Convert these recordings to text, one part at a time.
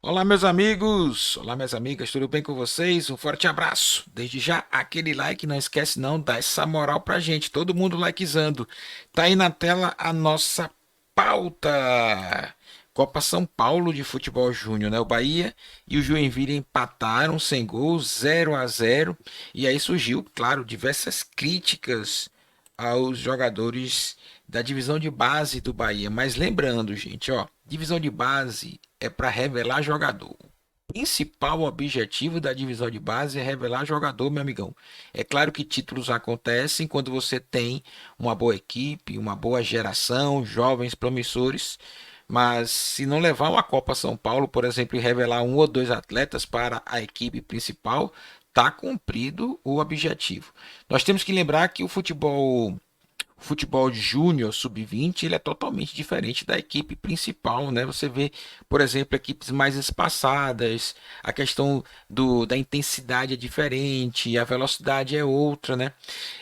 Olá, meus amigos! Olá, minhas amigas, tudo bem com vocês? Um forte abraço! Desde já, aquele like, não esquece não, dá essa moral pra gente, todo mundo likezando. Tá aí na tela a nossa pauta. Copa São Paulo de Futebol Júnior, né? O Bahia e o Joinville empataram sem gols, 0-0. E aí surgiu, claro, diversas críticas aos jogadores da divisão de base do Bahia. Mas lembrando, gente, ó, divisão de base é para revelar jogador. O principal objetivo da divisão de base é revelar jogador, meu amigão. É claro que títulos acontecem quando você tem uma boa equipe, uma boa geração, jovens promissores. Mas se não levar uma Copa São Paulo, por exemplo, e revelar um ou dois atletas para a equipe principal, está cumprido o objetivo. Nós temos que lembrar que o futebol júnior sub-20 ele é totalmente diferente da equipe principal, né? Você vê, por exemplo, equipes mais espaçadas, a questão da intensidade é diferente, a velocidade é outra, né?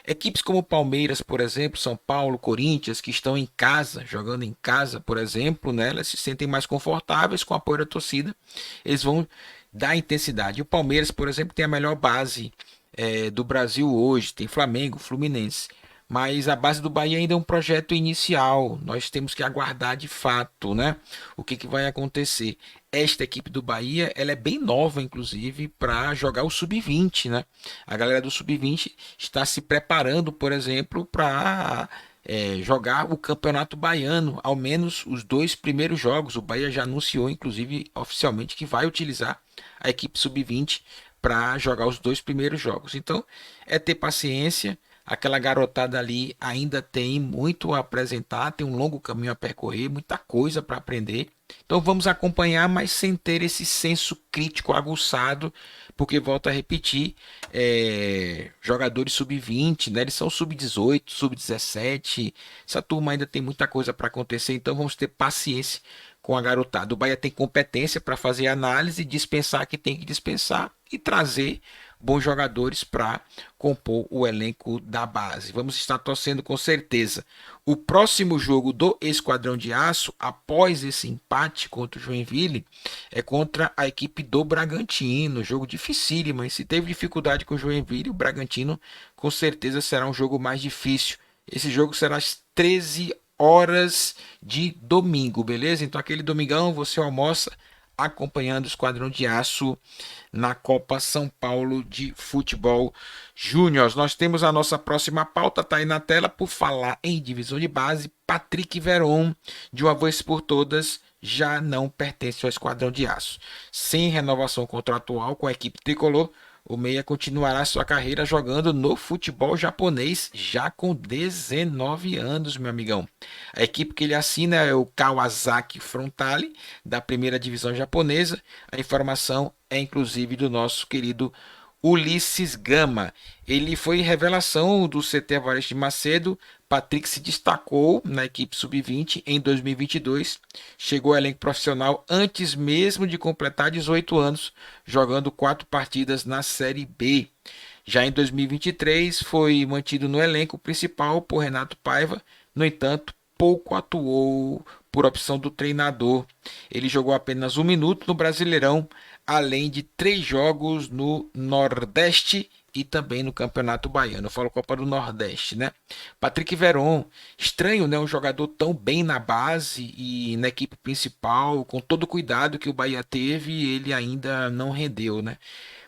Equipes como Palmeiras, por exemplo, São Paulo, Corinthians, que estão em casa, jogando em casa, por exemplo, né? Elas se sentem mais confortáveis com o apoio da torcida, eles vão dar intensidade. O Palmeiras, por exemplo, tem a melhor base do Brasil hoje, tem Flamengo, Fluminense. Mas a base do Bahia ainda é um projeto inicial. Nós temos que aguardar de fato, né? O que vai acontecer. Esta equipe do Bahia, ela é bem nova, inclusive, para jogar o sub-20, né? A galera do sub-20 está se preparando, por exemplo, para jogar o Campeonato Baiano, ao menos os dois primeiros jogos. O Bahia já anunciou, inclusive, oficialmente, que vai utilizar a equipe sub-20 para jogar os dois primeiros jogos. Então, é ter paciência. Aquela garotada ali ainda tem muito a apresentar, tem um longo caminho a percorrer, muita coisa para aprender. Então vamos acompanhar, mas sem ter esse senso crítico aguçado, porque volto a repetir, jogadores sub-20, né? Eles são sub-18, sub-17. Essa turma ainda tem muita coisa para acontecer, então vamos ter paciência com a garotada. O Bahia tem competência para fazer análise, dispensar que tem que dispensar e trazer bons jogadores para compor o elenco da base. Vamos estar torcendo com certeza. O próximo jogo do Esquadrão de Aço, após esse empate contra o Joinville, é contra a equipe do Bragantino. Jogo dificílimo, mas se teve dificuldade com o Joinville, o Bragantino com certeza será um jogo mais difícil. Esse jogo será às 13 horas de domingo, beleza? Então aquele domingão você almoça acompanhando o Esquadrão de Aço na Copa São Paulo de Futebol Júnior. Nós temos a nossa próxima pauta, tá aí na tela, por falar em divisão de base. Patrick Veron, de uma vez por todas, já não pertence ao Esquadrão de Aço. Sem renovação contratual com a equipe tricolor, o Meia continuará sua carreira jogando no futebol japonês, já com 19 anos, meu amigão. A equipe que ele assina é o Kawasaki Frontale, da primeira divisão japonesa. A informação é inclusive do nosso querido Ulisses Gama. Ele foi revelação do CT Alvarez de Macedo. Patrick se destacou na equipe sub-20 em 2022. Chegou ao elenco profissional antes mesmo de completar 18 anos, jogando 4 partidas na Série B. Já em 2023, foi mantido no elenco principal por Renato Paiva. No entanto, pouco atuou por opção do treinador. Ele jogou apenas 1 minuto no Brasileirão, além de 3 jogos no Nordeste e também no Campeonato Baiano. Eu falo Copa do Nordeste, né? Patrick Veron, estranho, né? Um jogador tão bem na base e na equipe principal, com todo o cuidado que o Bahia teve, ele ainda não rendeu, né?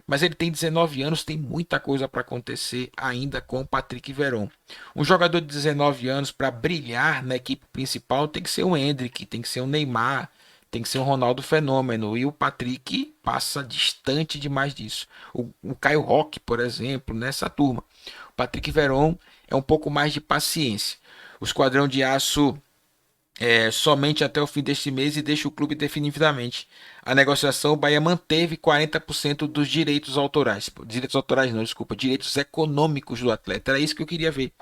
Mas ele tem 19 anos, tem muita coisa para acontecer ainda com o Patrick Veron. Um jogador de 19 anos para brilhar na equipe principal tem que ser um Endrick, tem que ser um Neymar, tem que ser um Ronaldo Fenômeno. E o Patrick passa distante demais disso. O Caio Roque, por exemplo, nessa turma. O Patrick Veron é um pouco mais de paciência. O Esquadrão de Aço somente até o fim deste mês e deixa o clube definitivamente. A negociação, o Bahia manteve 40% dos direitos autorais. Direitos autorais não, desculpa, direitos econômicos do atleta. Era isso que eu queria ver.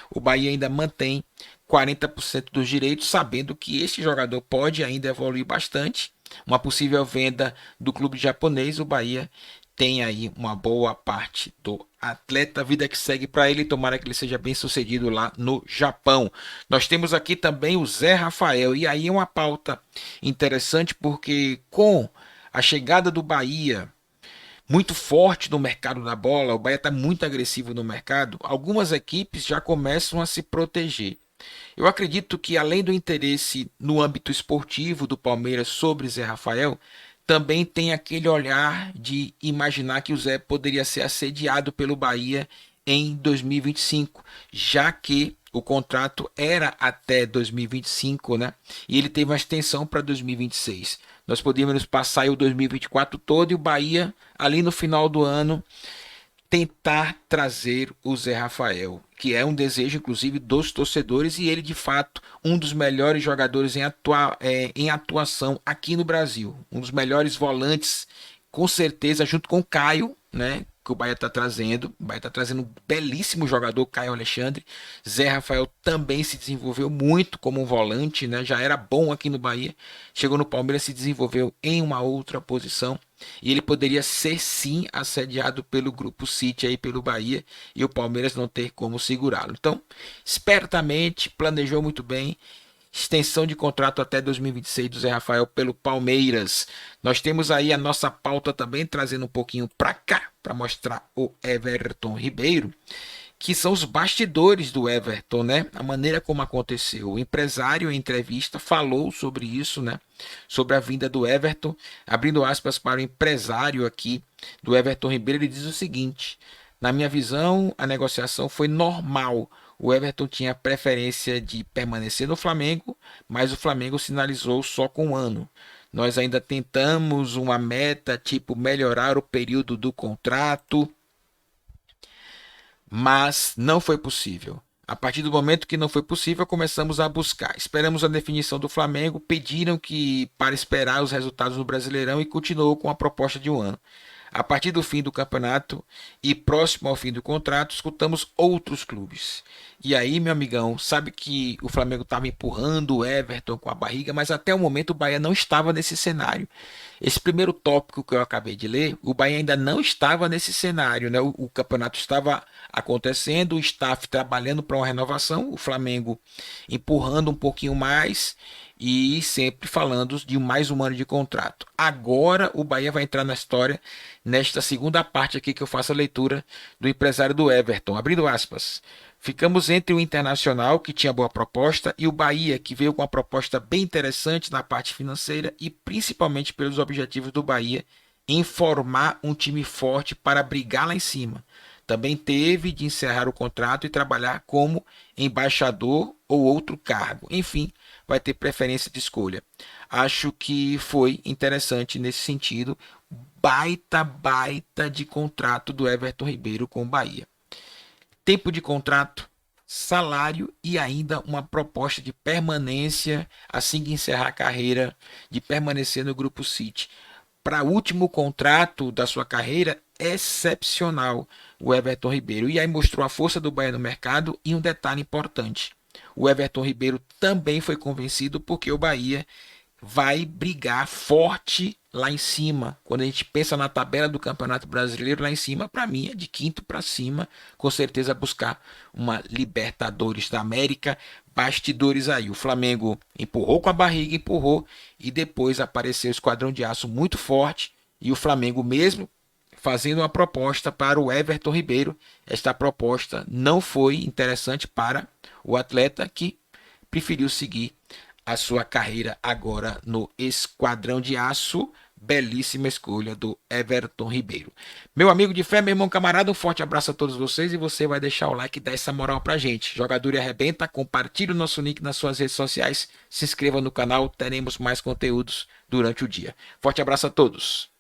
O Bahia ainda mantém 40% dos direitos, sabendo que este jogador pode ainda evoluir bastante. Uma possível venda do clube japonês, o Bahia tem aí uma boa parte do atleta, vida que segue para ele, tomara que ele seja bem sucedido lá no Japão. Nós temos aqui também o Zé Rafael, e aí é uma pauta interessante porque com A chegada do Bahia muito forte no mercado da bola, o Bahia está muito agressivo no mercado, algumas equipes já começam a se proteger. Eu acredito que, além do interesse no âmbito esportivo do Palmeiras sobre Zé Rafael, também tem aquele olhar de imaginar que o Zé poderia ser assediado pelo Bahia em 2025, já que o contrato era até 2025, né? E ele teve uma extensão para 2026. Nós podíamos passar aí o 2024 todo e o Bahia, ali no final do ano, tentar trazer o Zé Rafael, que é um desejo, inclusive, dos torcedores, e ele, de fato, um dos melhores jogadores em atuação aqui no Brasil. Um dos melhores volantes, com certeza, junto com o Caio, né? Que o Bahia está trazendo. O Bahia está trazendo um belíssimo jogador, Caio Alexandre. Zé Rafael também se desenvolveu muito como um volante, né? Já era bom aqui no Bahia. Chegou no Palmeiras, se desenvolveu em uma outra posição. E ele poderia ser sim assediado pelo grupo City aí pelo Bahia e o Palmeiras não ter como segurá-lo. Então, espertamente, planejou muito bem. Extensão de contrato até 2026 do Zé Rafael pelo Palmeiras. Nós temos aí a nossa pauta também trazendo um pouquinho para cá para mostrar o Everton Ribeiro, que são os bastidores do Everton, né? A maneira como aconteceu. O empresário em entrevista falou sobre isso, né? Sobre a vinda do Everton, abrindo aspas para o empresário aqui do Everton Ribeiro, ele diz o seguinte: na minha visão, a negociação foi normal. O Everton tinha preferência de permanecer no Flamengo, mas o Flamengo sinalizou só com um ano. Nós ainda tentamos uma meta, tipo melhorar o período do contrato, mas não foi possível. A partir do momento que não foi possível, começamos a buscar. Esperamos a definição do Flamengo, pediram que para esperar os resultados no Brasileirão e continuou com a proposta de um ano. A partir do fim do campeonato e próximo ao fim do contrato, escutamos outros clubes. E aí, meu amigão, sabe que o Flamengo estava empurrando o Everton com a barriga, mas até o momento o Bahia não estava nesse cenário. Esse primeiro tópico que eu acabei de ler, o Bahia ainda não estava nesse cenário, né? O campeonato estava acontecendo, o staff trabalhando para uma renovação, o Flamengo empurrando um pouquinho mais e sempre falando de mais um ano de contrato. Agora o Bahia vai entrar na história nesta segunda parte aqui que eu faço a leitura do empresário do Everton, abrindo aspas. Ficamos entre o Internacional, que tinha boa proposta, e o Bahia, que veio com uma proposta bem interessante na parte financeira e principalmente pelos objetivos do Bahia em formar um time forte para brigar lá em cima. Também teve de encerrar o contrato e trabalhar como embaixador ou outro cargo. Enfim, vai ter preferência de escolha. Acho que foi interessante nesse sentido. Baita de contrato do Everton Ribeiro com o Bahia. Tempo de contrato, salário e ainda uma proposta de permanência assim que encerrar a carreira, de permanecer no Grupo City. Para o último contrato da sua carreira, excepcional o Everton Ribeiro. E aí mostrou a força do Bahia no mercado e um detalhe importante. O Everton Ribeiro também foi convencido porque o Bahia vai brigar forte lá em cima. Quando a gente pensa na tabela do Campeonato Brasileiro, lá em cima, para mim é de quinto para cima, com certeza buscar uma Libertadores da América. Bastidores aí, o Flamengo empurrou com a barriga, empurrou e depois apareceu o Esquadrão de Aço muito forte e o Flamengo mesmo fazendo uma proposta para o Everton Ribeiro. Esta proposta não foi interessante para o atleta que preferiu seguir a sua carreira agora no Esquadrão de Aço. Belíssima escolha do Everton Ribeiro. Meu amigo de fé, meu irmão camarada, um forte abraço a todos vocês e você vai deixar o like e dar essa moral pra gente. Jogador e Arrebenta, compartilhe o nosso link nas suas redes sociais, se inscreva no canal, teremos mais conteúdos durante o dia. Forte abraço a todos.